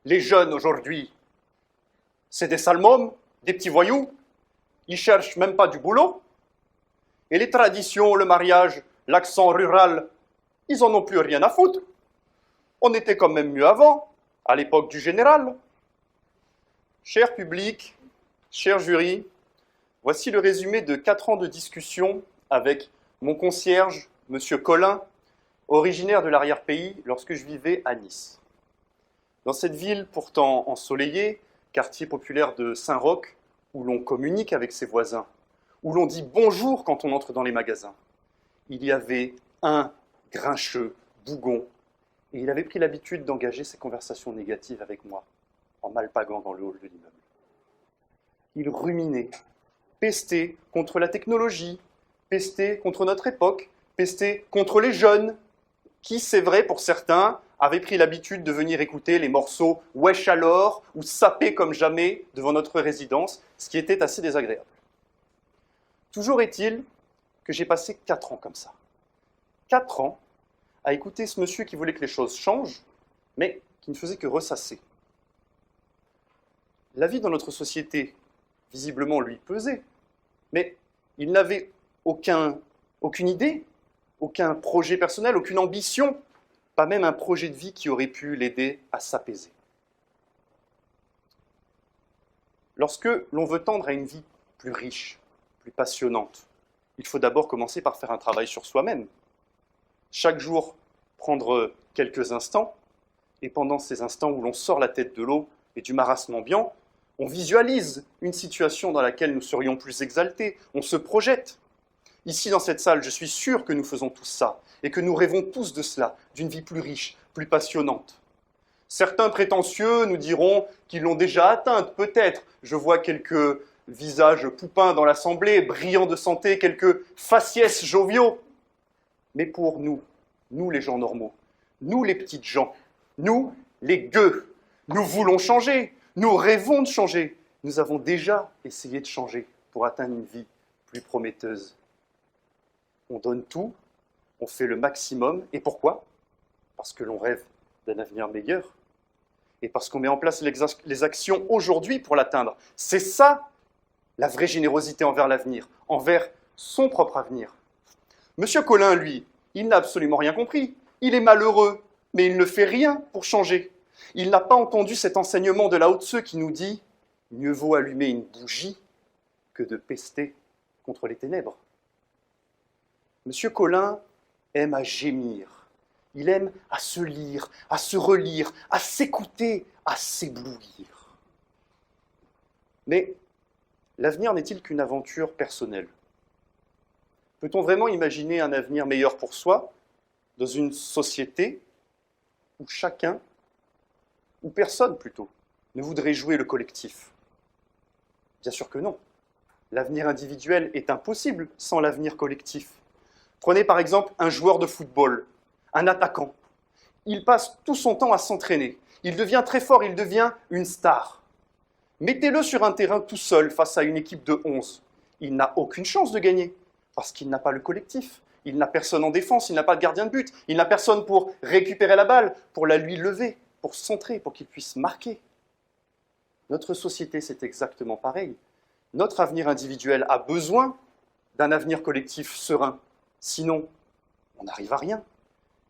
Les jeunes aujourd'hui, c'est des salmômes, des petits voyous, ils cherchent même pas du boulot. Et les traditions, le mariage, l'accent rural, ils en ont plus rien à foutre. On était quand même mieux avant, à l'époque du général. Cher public, cher jury, voici le résumé de 4 ans de discussion avec mon concierge, M. Collin, originaire de l'arrière-pays, lorsque je vivais à Nice. Dans cette ville pourtant ensoleillée, quartier populaire de Saint-Roch, où l'on communique avec ses voisins, où l'on dit bonjour quand on entre dans les magasins, il y avait un grincheux bougon, et il avait pris l'habitude d'engager ses conversations négatives avec moi, en m'alpaguant dans le hall de l'immeuble. Il ruminait, pestait contre la technologie, pestait contre notre époque, pestait contre les jeunes, qui, c'est vrai pour certains, avaient pris l'habitude de venir écouter les morceaux Wesh alors ou Sapé comme jamais devant notre résidence, ce qui était assez désagréable. Toujours est-il que j'ai passé 4 ans comme ça. 4 ans à écouter ce monsieur qui voulait que les choses changent, mais qui ne faisait que ressasser. La vie dans notre société, visiblement, lui pesait, mais il n'avait aucune idée, aucun projet personnel, aucune ambition, pas même un projet de vie qui aurait pu l'aider à s'apaiser. Lorsque l'on veut tendre à une vie plus riche, plus passionnante, il faut d'abord commencer par faire un travail sur soi-même. Chaque jour, prendre quelques instants, et pendant ces instants où l'on sort la tête de l'eau et du marasme ambiant, on visualise une situation dans laquelle nous serions plus exaltés, on se projette. Ici, dans cette salle, je suis sûr que nous faisons tous ça, et que nous rêvons tous de cela, d'une vie plus riche, plus passionnante. Certains prétentieux nous diront qu'ils l'ont déjà atteinte, peut-être. Je vois quelques visages poupins dans l'assemblée, brillants de santé, quelques faciès joviaux. Mais pour nous les gens normaux, nous les petites gens, nous les gueux, nous voulons changer, nous rêvons de changer. Nous avons déjà essayé de changer pour atteindre une vie plus prometteuse. On donne tout, on fait le maximum. Et pourquoi? Parce que l'on rêve d'un avenir meilleur. Et parce qu'on met en place les actions aujourd'hui pour l'atteindre. C'est ça, la vraie générosité envers l'avenir, envers son propre avenir. Monsieur Collin, lui, il n'a absolument rien compris. Il est malheureux, mais il ne fait rien pour changer. Il n'a pas entendu cet enseignement de Lao Tse qui nous dit « Mieux vaut allumer une bougie que de pester contre les ténèbres ». Monsieur Collin aime à gémir. Il aime à se lire, à se relire, à s'écouter, à s'éblouir. Mais l'avenir n'est-il qu'une aventure personnelle? Peut-on vraiment imaginer un avenir meilleur pour soi dans une société où chacun, ou personne plutôt, ne voudrait jouer le collectif? Bien sûr que non. L'avenir individuel est impossible sans l'avenir collectif. Prenez par exemple un joueur de football, un attaquant. Il passe tout son temps à s'entraîner. Il devient très fort, il devient une star. Mettez-le sur un terrain tout seul face à une équipe de 11. Il n'a aucune chance de gagner parce qu'il n'a pas le collectif. Il n'a personne en défense, il n'a pas de gardien de but. Il n'a personne pour récupérer la balle, pour la lui lever, pour centrer, pour qu'il puisse marquer. Notre société, c'est exactement pareil. Notre avenir individuel a besoin d'un avenir collectif serein. Sinon, on n'arrive à rien.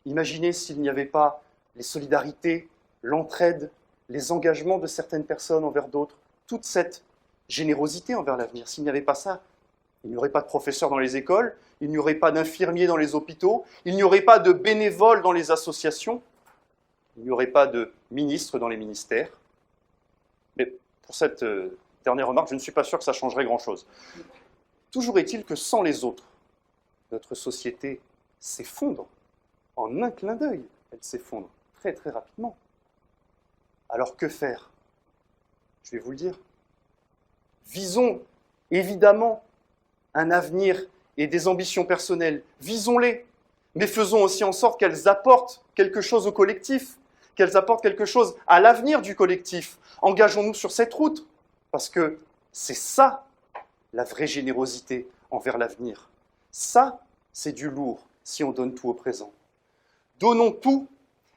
Imaginez s'il n'y avait pas les solidarités, l'entraide, les engagements de certaines personnes envers d'autres, toute cette générosité envers l'avenir. S'il n'y avait pas ça, il n'y aurait pas de professeurs dans les écoles, il n'y aurait pas d'infirmiers dans les hôpitaux, il n'y aurait pas de bénévoles dans les associations, il n'y aurait pas de ministres dans les ministères. Mais pour cette dernière remarque, je ne suis pas sûr que ça changerait grand-chose. Toujours est-il que sans les autres, notre société s'effondre. En un clin d'œil, elle s'effondre très très rapidement. Alors que faire? Je vais vous le dire. Visons évidemment un avenir et des ambitions personnelles. Visons-les, mais faisons aussi en sorte qu'elles apportent quelque chose au collectif, qu'elles apportent quelque chose à l'avenir du collectif. Engageons-nous sur cette route, parce que c'est ça, la vraie générosité envers l'avenir. Ça, c'est du lourd si on donne tout au présent. Donnons tout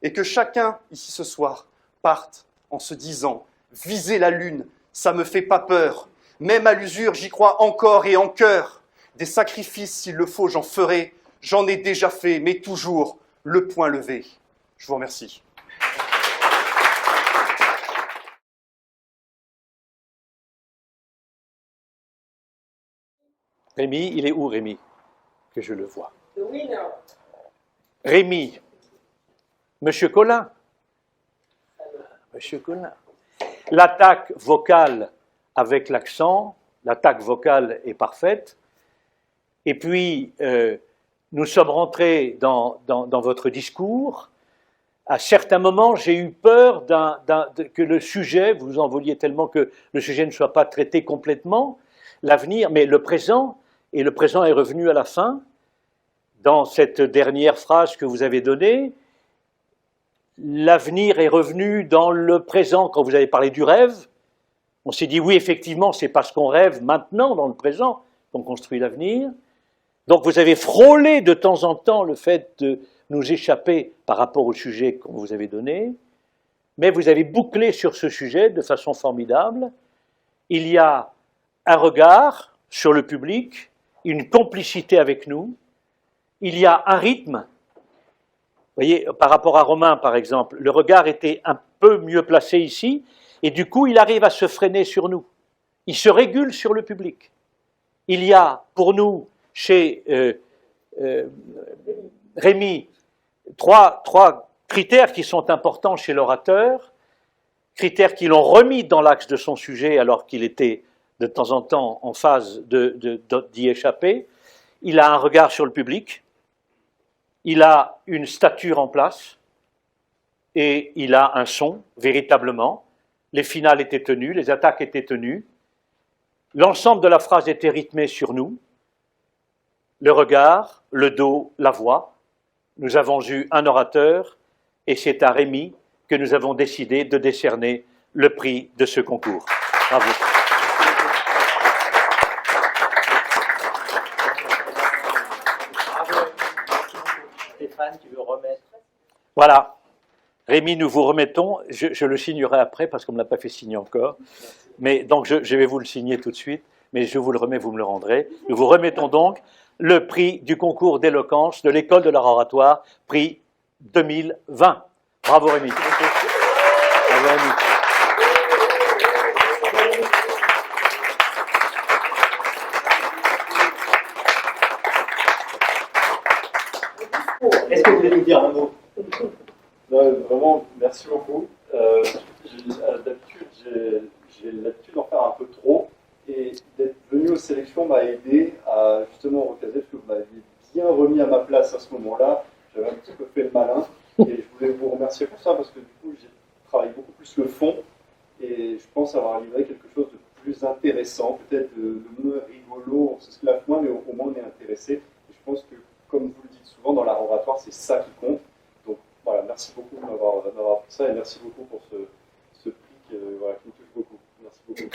et que chacun, ici ce soir, parte en se disant « Viser la lune, ça me fait pas peur. Même à l'usure, j'y crois encore et en cœur. Des sacrifices, s'il le faut, j'en ferai. J'en ai déjà fait, mais toujours le poing levé. » Je vous remercie. Rémi, il est où Rémi? Que je le vois. Oui, non. Rémi, Monsieur Collin. Monsieur Collin. L'attaque vocale avec l'accent, l'attaque vocale est parfaite. Et puis, nous sommes rentrés dans votre discours. À certains moments, j'ai eu peur que le sujet, vous en vouliez tellement que le sujet ne soit pas traité complètement, l'avenir, mais le présent, et le présent est revenu à la fin, dans cette dernière phrase que vous avez donnée, l'avenir est revenu dans le présent. Quand vous avez parlé du rêve, on s'est dit oui, effectivement, c'est parce qu'on rêve maintenant, dans le présent, qu'on construit l'avenir. Donc vous avez frôlé de temps en temps le fait de nous échapper par rapport au sujet qu'on vous avait donné, mais vous avez bouclé sur ce sujet de façon formidable. Il y a un regard sur le public, une complicité avec nous, il y a un rythme. Vous voyez, par rapport à Romain, par exemple, le regard était un peu mieux placé ici, et du coup, il arrive à se freiner sur nous. Il se régule sur le public. Il y a, pour nous, chez Rémi, trois critères qui sont importants chez l'orateur, critères qui l'ont remis dans l'axe de son sujet alors qu'il était de temps en temps en phase d'y échapper. Il a un regard sur le public, il a une stature en place et il a un son, véritablement. Les finales étaient tenues, les attaques étaient tenues. L'ensemble de la phrase était rythmé sur nous. Le regard, le dos, la voix. Nous avons eu un orateur et c'est à Rémi que nous avons décidé de décerner le prix de ce concours. Bravo. Stéphane, tu veux remettre? Voilà. Rémi, nous vous remettons, je le signerai après parce qu'on ne me l'a pas fait signer encore, mais donc je vais vous le signer tout de suite, mais je vous le remets, vous me le rendrez. Nous vous remettons donc le prix du concours d'éloquence de l'école de l'art oratoire, prix 2020. Bravo Rémi. Bravo Rémi. Est-ce que vous voulez nous dire un mot? Non, vraiment, merci beaucoup. D'habitude, j'ai l'habitude d'en faire un peu trop. Et d'être venu aux sélections m'a aidé à justement recaser, parce que vous m'aviez bien remis à ma place à ce moment-là. J'avais un petit peu fait le malin. Et je voulais vous remercier pour ça, parce que du coup, j'ai travaillé beaucoup plus le fond. Et je pense avoir livré quelque chose de plus intéressant, peut-être de moins rigolo, on s'esclave moins, mais au moins on est intéressé. Et je pense que, comme vous le dites souvent, dans l'art oratoire, c'est ça qui compte. Donc voilà, merci beaucoup de m'avoir fait ça et merci beaucoup pour ce prix qui me touche beaucoup. Merci beaucoup.